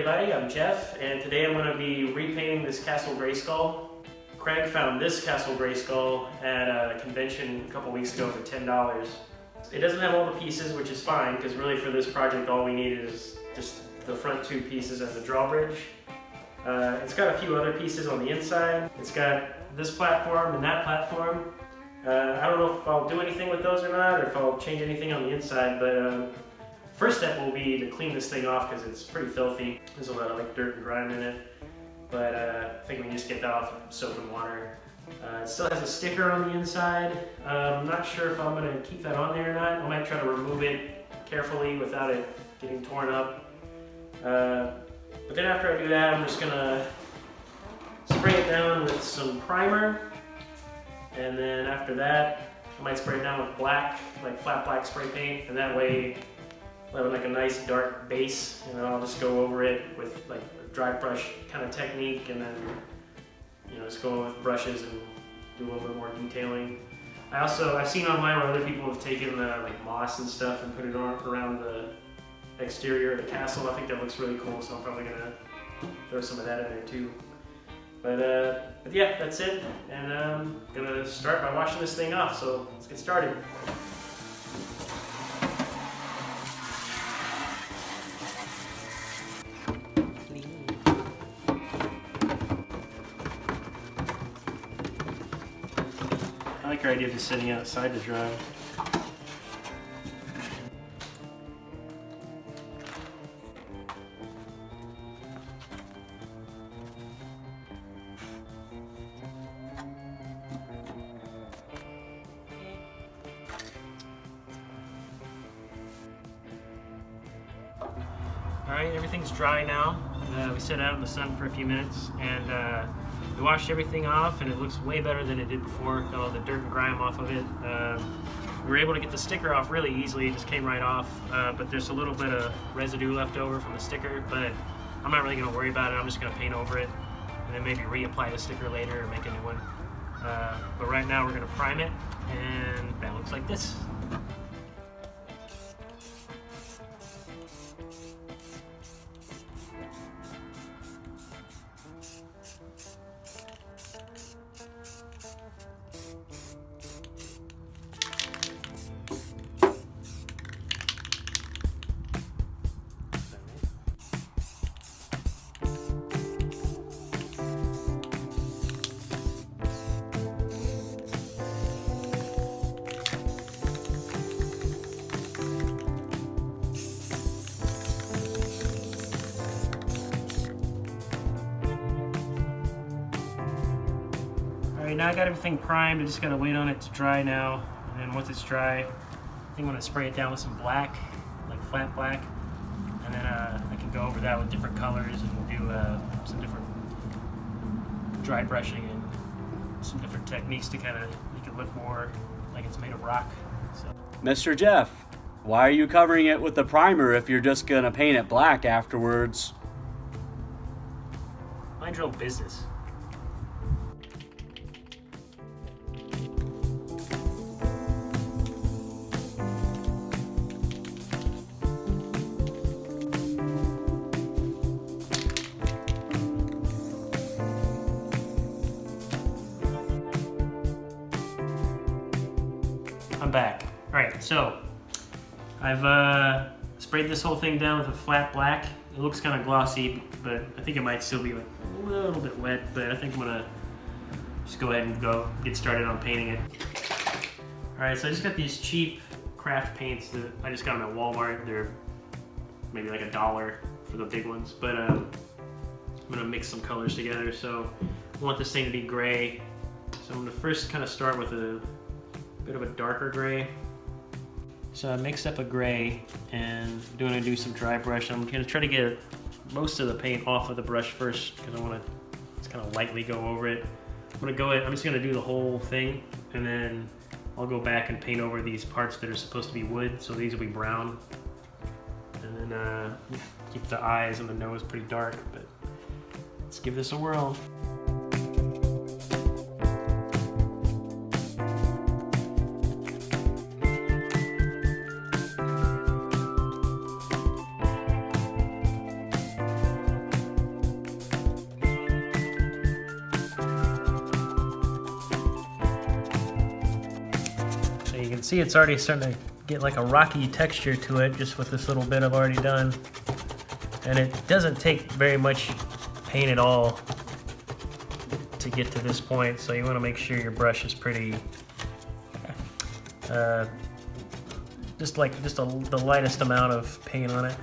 everybody, I'm Jeff, and today I'm going to be repainting this Castle Grayskull. Craig found this Castle Grayskull at a convention a couple weeks ago for $10. It doesn't have all the pieces, which is fine, because really for this project all we need is just the front two pieces and the drawbridge. It's got a few other pieces on the inside. It's got this platform and that platform. I don't know if I'll do anything with those or not, or if I'll change anything on the inside, but first step will be to clean this thing off because it's pretty filthy. There's a lot of like dirt and grime in it, but I think we can just get that off with soap and water. It still has a sticker on the inside. I'm not sure if I'm going to keep that on there or not. I might try to remove it carefully without it getting torn up. But then after I do that, I'm just going to spray it down with some primer. And then after that, I might spray it down with black, like flat black spray paint, and that way I'll have like a nice dark base, and then I'll just go over it with like a dry brush kind of technique, and then just go with brushes and do a little bit more detailing. I've seen online where other people have taken like moss and stuff and put it around the exterior of the castle. I think that looks really cool, so I'm probably gonna throw some of that in there too. But yeah, that's it, and I'm gonna start by washing this thing off, so let's get started. I like your idea of just sitting outside to dry. Alright, everything's dry now. We set out in the sun for a few minutes, and we washed everything off, and it looks way better than it did before. Got all the dirt and grime off of it. We were able to get the sticker off really easily. It just came right off, but there's a little bit of residue left over from the sticker, but I'm not really going to worry about it. I'm just going to paint over it, and then maybe reapply the sticker later or make a new one. But right now we're going to prime it, and that looks like this. Alright, now I got everything primed. I just gotta wait on it to dry now, and then once it's dry, I think I'm gonna spray it down with some black, like flat black, and then I can go over that with different colors and do some different dry brushing and some different techniques to kind of make it look more like it's made of rock. So. Mr. Jeff, why are you covering it with the primer if you're just gonna paint it black afterwards? Mind your own business. I'm back. Alright, so I've sprayed this whole thing down with a flat black. It looks kind of glossy, but I think it might still be like a little bit wet, but I think I'm gonna just go ahead and get started on painting it. Alright, so I just got these cheap craft paints that I just got them at Walmart. They're maybe like $1 for the big ones, but I'm gonna mix some colors together. So I want this thing to be gray. So I'm gonna first kind of start with a bit of a darker gray. So I mixed up a gray, and I'm gonna do some dry brush. I'm gonna try to get most of the paint off of the brush first because I want to just kind of lightly go over it. I'm just gonna do the whole thing, and then I'll go back and paint over these parts that are supposed to be wood. So these will be brown, and then keep the eyes and the nose pretty dark. But let's give this a whirl. See, it's already starting to get like a rocky texture to it just with this little bit I've already done. And it doesn't take very much paint at all to get to this point, so you want to make sure your brush is pretty just the lightest amount of paint on it.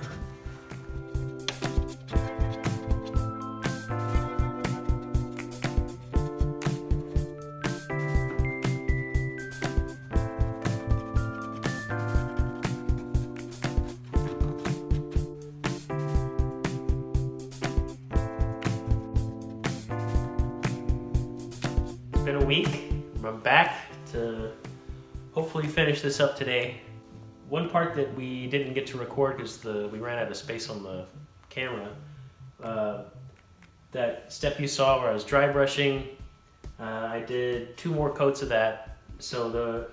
It's been a week. I'm back to hopefully finish this up today. One part that we didn't get to record because we ran out of space on the camera. That step you saw where I was dry brushing, I did 2 more coats of that. So the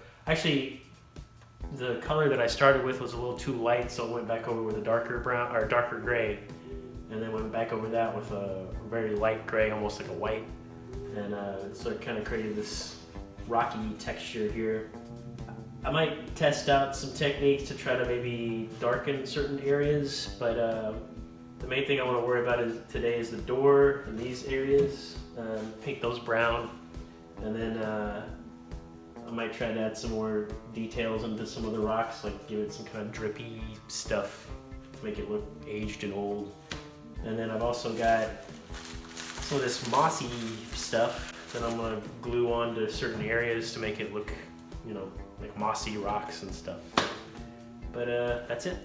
color that I started with was a little too light, so I went back over with a darker brown or darker gray, and then went back over that with a very light gray, almost like a white, and so it kind of created this rocky texture here. I might test out some techniques to try to maybe darken certain areas, but the main thing I want to worry about today is the door and these areas. Paint those brown, and then I might try to add some more details into some of the rocks, like give it some kind of drippy stuff to make it look aged and old. And then I've also got some of this mossy stuff that I'm going to glue onto certain areas to make it look, you know, like mossy rocks and stuff. But that's it.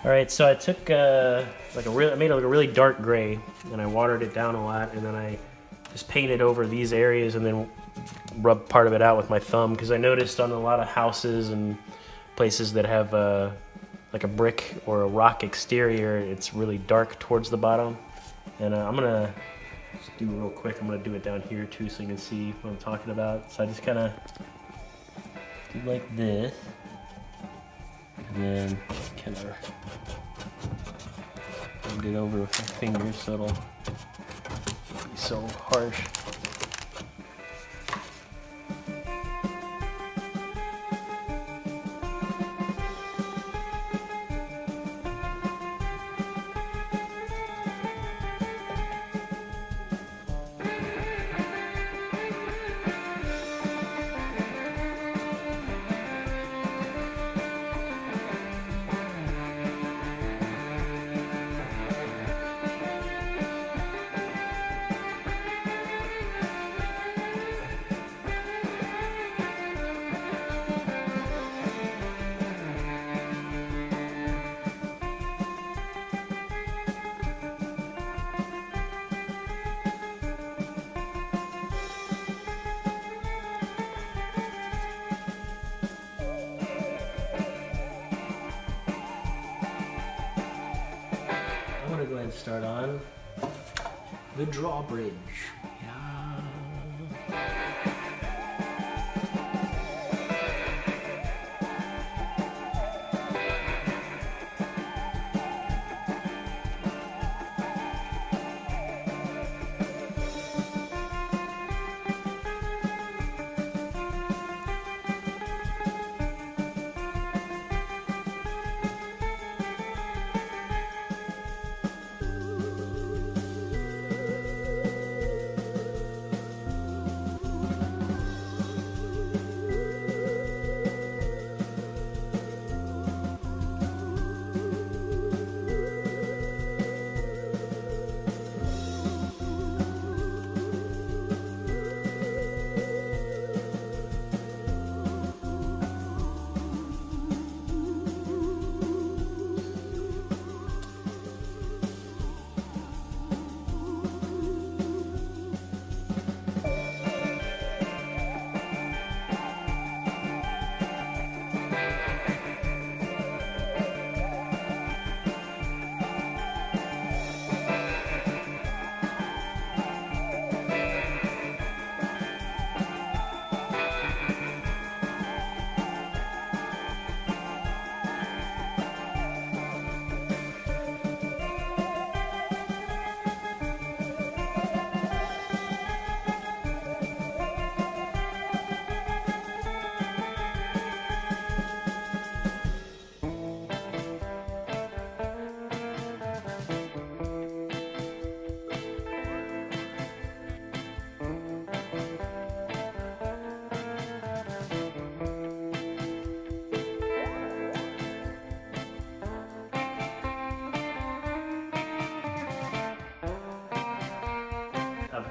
All right, so I took I made it like a really dark gray, and I watered it down a lot, and then I just painted over these areas and then rubbed part of it out with my thumb, because I noticed on a lot of houses and places that have like a brick or a rock exterior, it's really dark towards the bottom. And I'm gonna just do real quick, I'm gonna do it down here too so you can see what I'm talking about. So I just kind of do like this. And then kind of rubbed it over with my fingers so it'll be so harsh. I'm gonna go ahead and start on the drawbridge.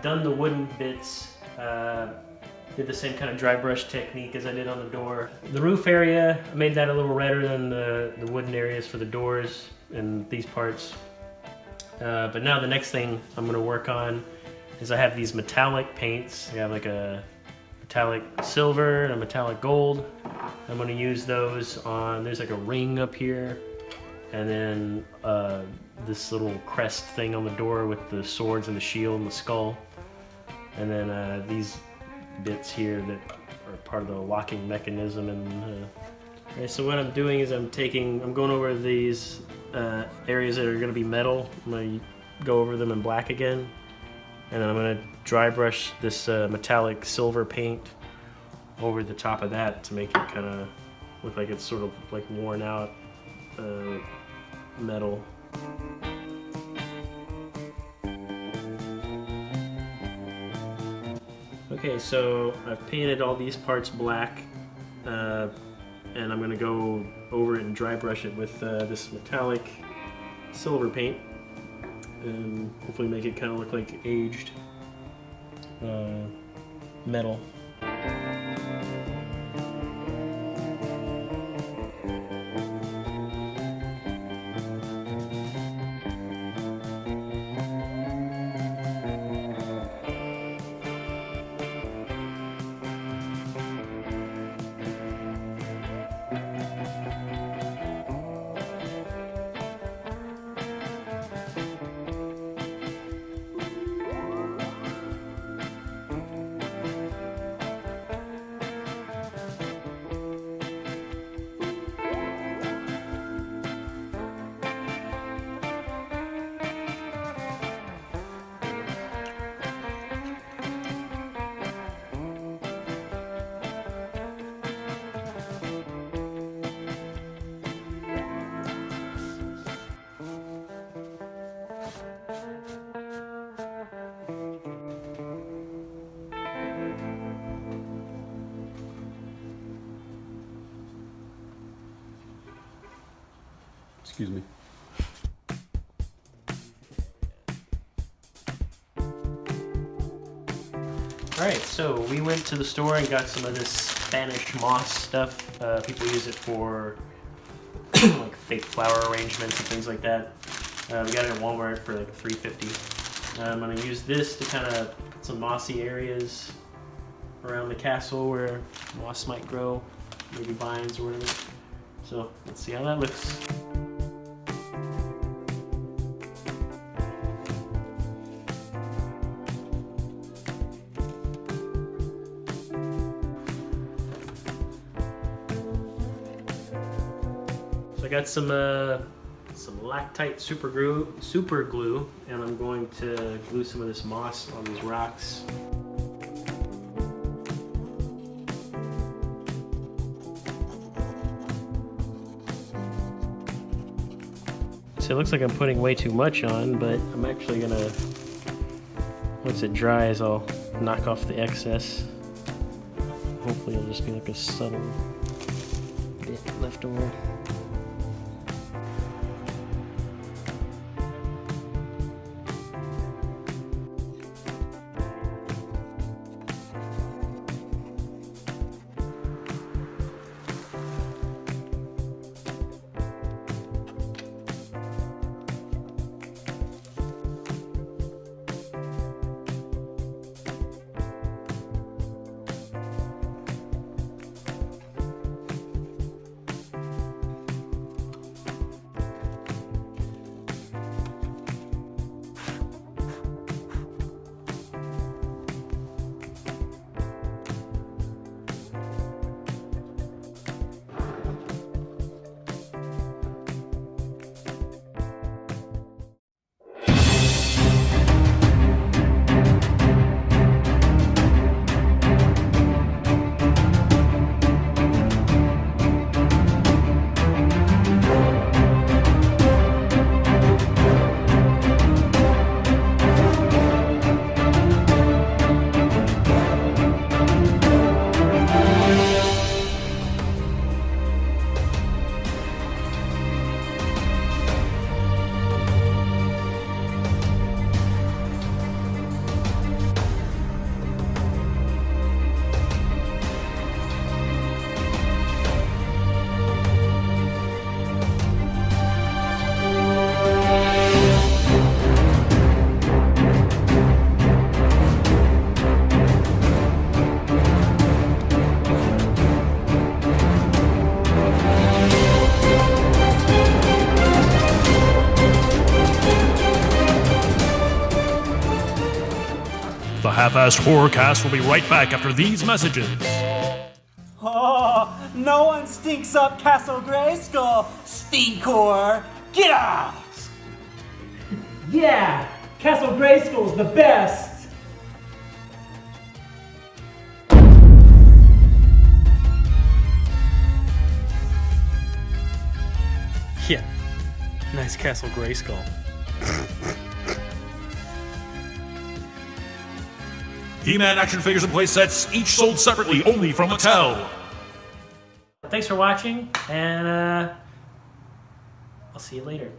done the wooden bits. Did the same kind of dry brush technique as I did on the door. The roof area, I made that a little redder than the wooden areas for the doors and these parts. But now the next thing I'm going to work on is I have these metallic paints. I have like a metallic silver and a metallic gold. I'm going to use those on, there's like a ring up here, and then this little crest thing on the door with the swords and the shield and the skull. And then these bits here that are part of the locking mechanism. And okay, so what I'm doing is I'm going over these areas that are going to be metal. I'm going to go over them in black again, and then I'm going to dry brush this metallic silver paint over the top of that to make it kind of look like it's sort of like worn out metal. Okay, so I've painted all these parts black, and I'm going to go over it and dry brush it with this metallic silver paint, and hopefully make it kind of look like aged metal. Excuse me. Alright, so we went to the store and got some of this Spanish moss stuff. People use it for like fake flower arrangements and things like that. We got it at Walmart for like $3.50. I'm going to use this to kind of put some mossy areas around the castle where moss might grow, maybe vines or whatever. So let's see how that looks. I got some lactite super glue, and I'm going to glue some of this moss on these rocks. So it looks like I'm putting way too much on, but I'm actually gonna, once it dries, I'll knock off the excess. Hopefully it'll just be like a subtle bit left over. The Half-Assed Horrorcast will be right back after these messages. Oh, no one stinks up Castle Grayskull, stinkor! Get out! Yeah, Castle Grayskull's the best. Yeah, nice Castle Grayskull. He-Man action figures and play sets, each sold separately only from Mattel. Thanks for watching, and I'll see you later.